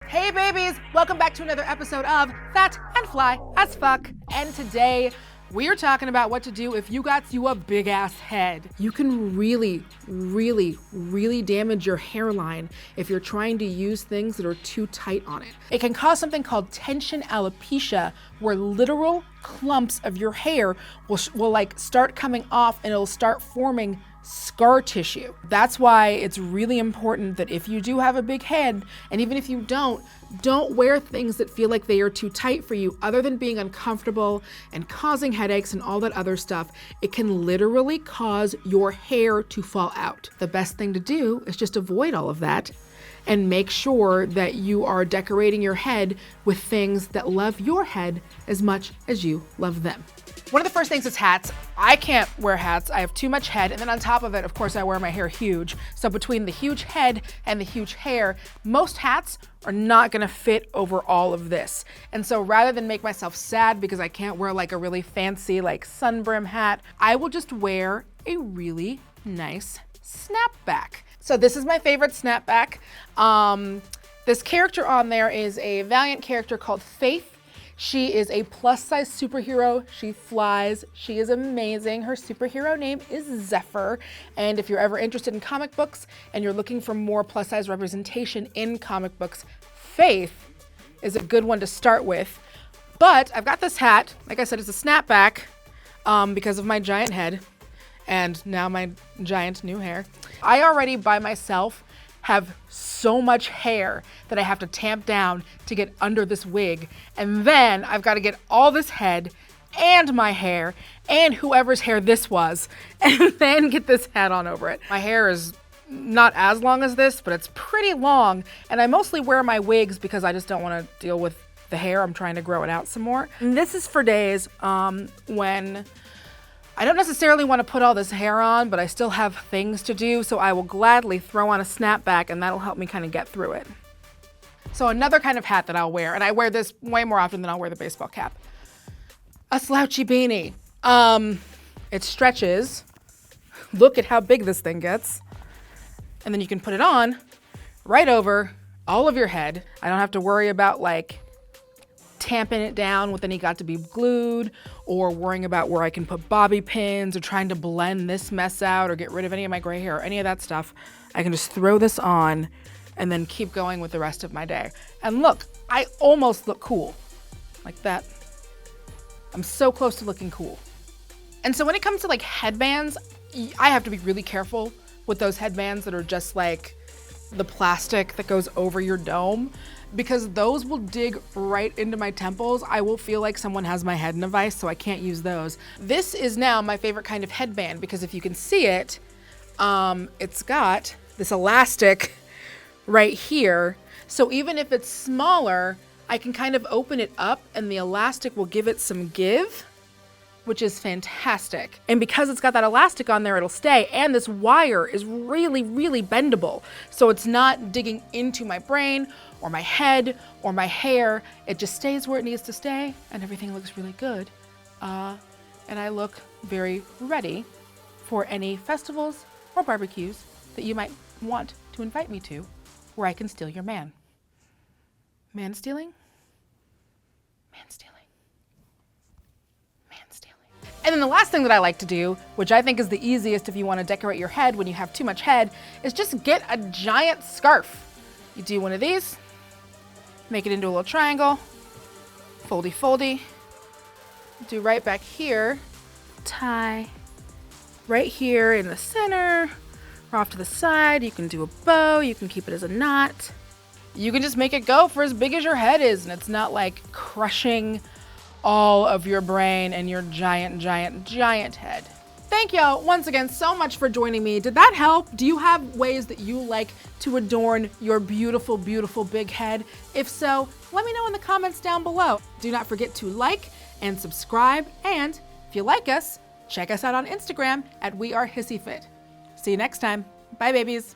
Hey babies, welcome back to another episode of Fat and Fly as Fuck. And today we are talking about what to do if you got you a big ass head. You can really damage your hairline if you're trying to use things that are too tight on it. It can cause something called tension alopecia, where literal clumps of your hair will like start coming off and it'll start forming scar tissue. That's why it's really important that if you do have a big head, and even if you don't wear things that feel like they are too tight for you, other than being uncomfortable and causing headaches and all that other stuff. It can literally cause your hair to fall out. The best thing to do is just avoid all of that and make sure that you are decorating your head with things that love your head as much as you love them. One of the first things is hats. I can't wear hats. I have too much head. And then on top of it, of course, I wear my hair huge. So between the huge head and the huge hair, most hats are not gonna fit over all of this. And so rather than make myself sad because I can't wear like a really fancy like sunbrim hat, I will just wear a really nice snapback. So this is my favorite snapback. This character on there is a Valiant character called Faith. She is a plus size superhero. She flies. She is amazing. Her superhero name is Zephyr. And if you're ever interested in comic books and you're looking for more plus size representation in comic books, Faith is a good one to start with. But I've got this hat. Like I said, it's a snapback because of my giant head and now my giant new hair. I already by myself have so much hair that I have to tamp down to get under this wig. And then I've got to get all this head and my hair and whoever's hair this was, and then get this hat on over it. My hair is not as long as this, but it's pretty long. And I mostly wear my wigs because I just don't want to deal with the hair. I'm trying to grow it out some more. And this is for days when I don't necessarily want to put all this hair on, but I still have things to do, so I will gladly throw on a snapback and that'll help me kind of get through it. So another kind of hat that I'll wear, and I wear this way more often than I'll wear the baseball cap, a slouchy beanie. It stretches. Look at how big this thing gets. And then you can put it on right over all of your head. I don't have to worry about like tamping it down with any got to be glued, or worrying about where I can put bobby pins, or trying to blend this mess out or get rid of any of my gray hair or any of that stuff. I can just throw this on and then keep going with the rest of my day. And look, I almost look cool like that. I'm so close to looking cool. And so when it comes to like headbands, I have to be really careful with those headbands that are just like the plastic that goes over your dome, because those will dig right into my temples. I will feel like someone has my head in a vice, so I can't use those. This is now my favorite kind of headband because if you can see it, it's got this elastic right here. So even if it's smaller, I can kind of open it up and the elastic will give it some give, which is fantastic. And because it's got that elastic on there, it'll stay. And this wire is really bendable. So it's not digging into my brain or my head or my hair. It just stays where it needs to stay and everything looks really good. And I look very ready for any festivals or barbecues that you might want to invite me to where I can steal your man. Man stealing? Man stealing. And then the last thing that I like to do, which I think is the easiest if you want to decorate your head when you have too much head, is just get a giant scarf. You do one of these, make it into a little triangle, foldy, do right back here, tie right here in the center, or off to the side. You can do a bow, you can keep it as a knot. You can just make it go for as big as your head is, and it's not like crushing all of your brain and your giant head. Thank y'all once again so much for joining me. Did that help? Do you have ways that you like to adorn your beautiful big head? If so, let me know in the comments down below. Do not forget to like and subscribe, and if you like us, check us out on Instagram at WeAreHissyFit. See you next time. Bye babies.